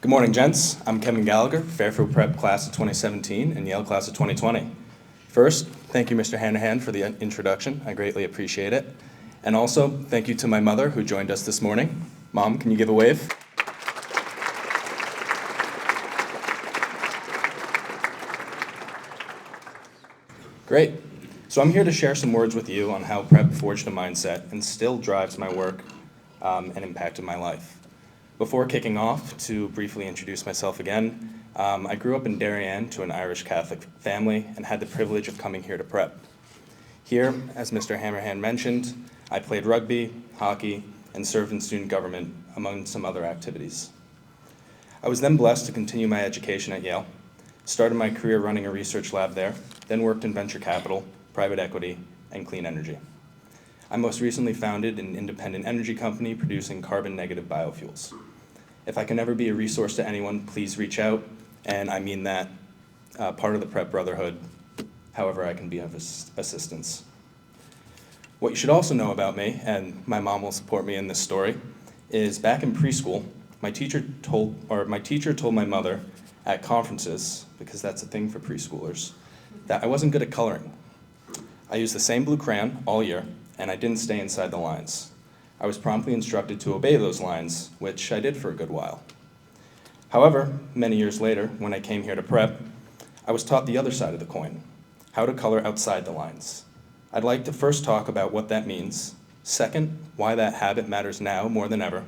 Good morning, gents. I'm Kevin Gallagher, Fairfield Prep class of 2017 and Yale class of 2020. First, thank you, Mr. Hanahan, for the introduction. I greatly appreciate it. And also, thank you to my mother who joined us this morning. Mom, can you give a wave? Great. So I'm here to share some words with you on how prep forged a mindset and still drives my work and impacted my life. Before kicking off, to briefly introduce myself again, I grew up in Darien to an Irish Catholic family and had the privilege of coming here to prep. Here, as Mr. Hammerhand mentioned, I played rugby, hockey, and served in student government, among some other activities. I was then blessed to continue my education at Yale, started my career running a research lab there, then worked in venture capital, private equity, and clean energy. I most recently founded an independent energy company producing carbon-negative biofuels. If I can ever be a resource to anyone, please reach out, and I mean that part of the Prep Brotherhood, however I can be of assistance. What you should also know about me, and my mom will support me in this story, is back in preschool, my teacher told my mother at conferences, because that's a thing for preschoolers, that I wasn't good at coloring. I used the same blue crayon all year, and I didn't stay inside the lines. I was promptly instructed to obey those lines, which I did for a good while. However, many years later, when I came here to prep, I was taught the other side of the coin, how to color outside the lines. I'd like to first talk about what that means, second, why that habit matters now more than ever,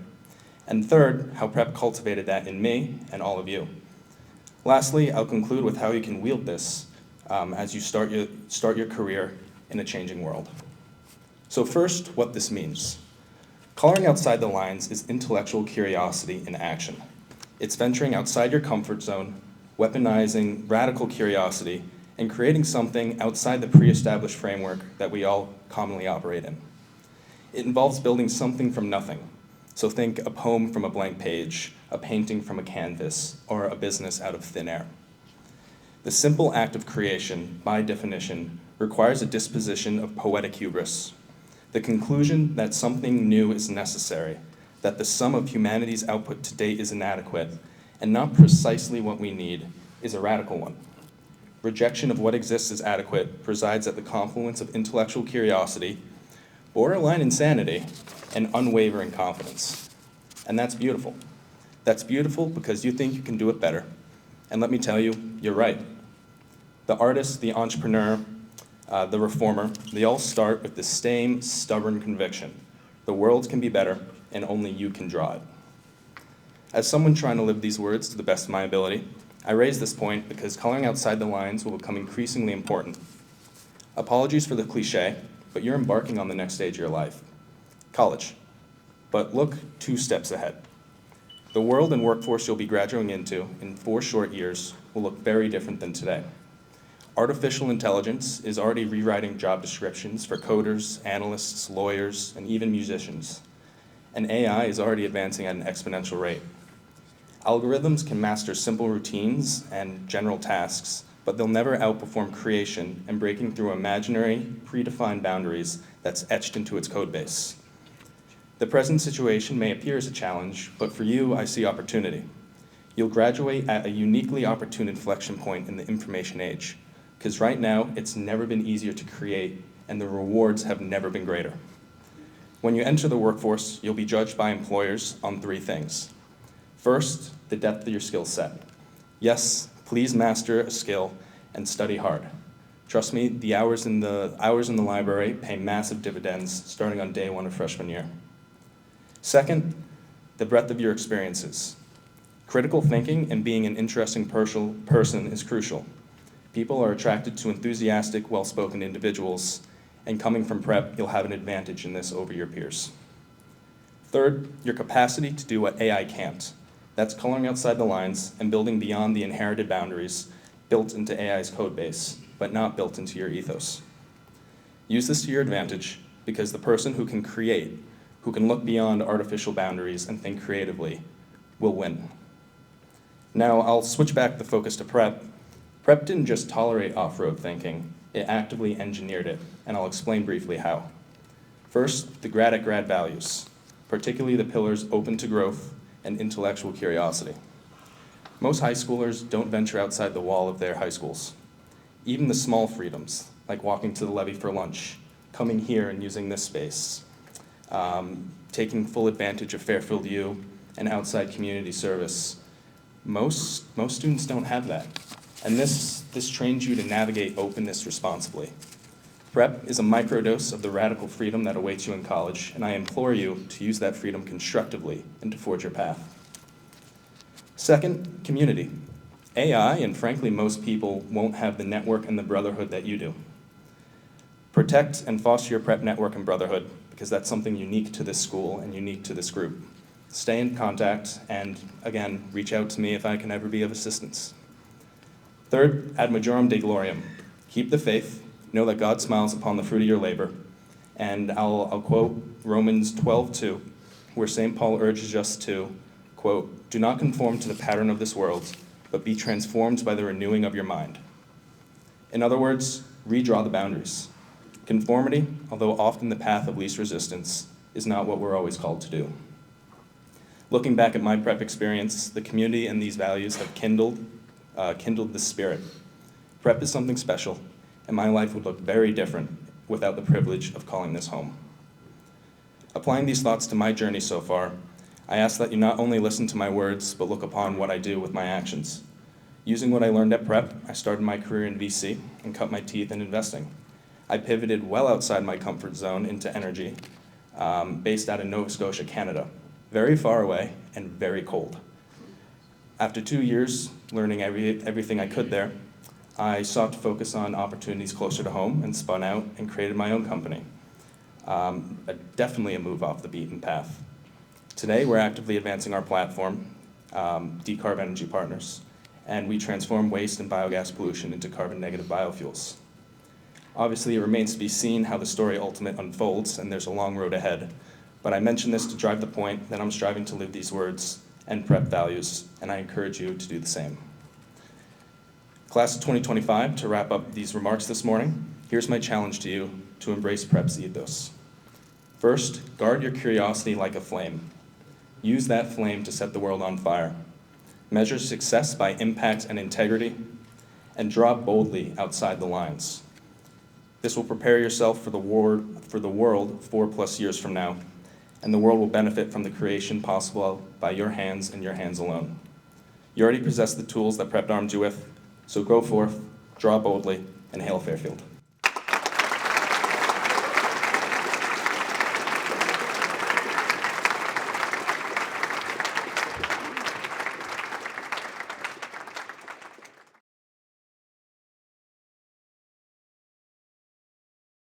and third, how prep cultivated that in me and all of you. Lastly, I'll conclude with how you can wield this as you start your career in a changing world. So first, what this means. Coloring outside the lines is intellectual curiosity in action. It's venturing outside your comfort zone, weaponizing radical curiosity, and creating something outside the pre-established framework that we all commonly operate in. It involves building something from nothing. So think a poem from a blank page, a painting from a canvas, or a business out of thin air. The simple act of creation, by definition, requires a disposition of poetic hubris. The conclusion that something new is necessary, that the sum of humanity's output to date is inadequate, and not precisely what we need, is a radical one. Rejection of what exists as adequate resides at the confluence of intellectual curiosity, borderline insanity, and unwavering confidence. And that's beautiful. That's beautiful because you think you can do it better. And let me tell you, you're right. The artist, the entrepreneur, the reformer, they all start with the same stubborn conviction. The world can be better, and only you can draw it. As someone trying to live these words to the best of my ability, I raise this point because coloring outside the lines will become increasingly important. Apologies for the cliche, but you're embarking on the next stage of your life. College. But look 2 steps ahead. The world and workforce you'll be graduating into in 4 short years will look very different than today. Artificial intelligence is already rewriting job descriptions for coders, analysts, lawyers, and even musicians. And AI is already advancing at an exponential rate. Algorithms can master simple routines and general tasks, but they'll never outperform creation and breaking through imaginary, predefined boundaries that's etched into its code base. The present situation may appear as a challenge, but for you, I see opportunity. You'll graduate at a uniquely opportune inflection point in the information age, because right now, it's never been easier to create, and the rewards have never been greater. When you enter the workforce, you'll be judged by employers on 3 things. First, the depth of your skill set. Yes, please master a skill and study hard. Trust me, the hours in the library pay massive dividends starting on day 1 of freshman year. Second, the breadth of your experiences. Critical thinking and being an interesting person is crucial. People are attracted to enthusiastic, well-spoken individuals, and coming from prep, you'll have an advantage in this over your peers. Third, your capacity to do what AI can't. That's coloring outside the lines and building beyond the inherited boundaries built into AI's code base, but not built into your ethos. Use this to your advantage because the person who can create, who can look beyond artificial boundaries and think creatively, will win. Now, I'll switch back the focus to prep. Prep didn't just tolerate off-road thinking, it actively engineered it, and I'll explain briefly how. First, the grad at grad values, particularly the pillars open to growth and intellectual curiosity. Most high schoolers don't venture outside the wall of their high schools. Even the small freedoms, like walking to the levee for lunch, coming here and using this space, taking full advantage of Fairfield U and outside community service, most students don't have that. And this trains you to navigate openness responsibly. Prep is a microdose of the radical freedom that awaits you in college, and I implore you to use that freedom constructively and to forge your path. Second, community. AI, and frankly most people, won't have the network and the brotherhood that you do. Protect and foster your prep network and brotherhood, because that's something unique to this school and unique to this group. Stay in contact, and again, reach out to me if I can ever be of assistance. Third, ad majorem Dei gloriam. Keep the faith, know that God smiles upon the fruit of your labor. And I'll quote Romans 12:2, where St. Paul urges us to, quote, "Do not conform to the pattern of this world, but be transformed by the renewing of your mind." In other words, redraw the boundaries. Conformity, although often the path of least resistance, is not what we're always called to do. Looking back at my prep experience, the community and these values have kindled the spirit. Prep is something special, and my life would look very different without the privilege of calling this home. Applying these thoughts to my journey so far, I ask that you not only listen to my words, but look upon what I do with my actions. Using what I learned at prep, I started my career in VC and cut my teeth in investing. I pivoted well outside my comfort zone into energy, based out of Nova Scotia, Canada. Very far away and very cold. After 2 years learning everything I could there, I sought to focus on opportunities closer to home and spun out and created my own company. Definitely a move off the beaten path. Today, we're actively advancing our platform, Decarb Energy Partners, and we transform waste and biogas pollution into carbon-negative biofuels. Obviously, it remains to be seen how the story ultimately unfolds, and there's a long road ahead. But I mention this to drive the point that I'm striving to live these words and prep values, and I encourage you to do the same. Class of 2025, to wrap up these remarks this morning, here's my challenge to you to embrace prep's ethos. First, guard your curiosity like a flame. Use that flame to set the world on fire. Measure success by impact and integrity, and draw boldly outside the lines. This will prepare yourself for the world 4+ years from now, and the world will benefit from the creation possible by your hands and your hands alone. You already possess the tools that Prep armed you with, so go forth, draw boldly, and hail Fairfield.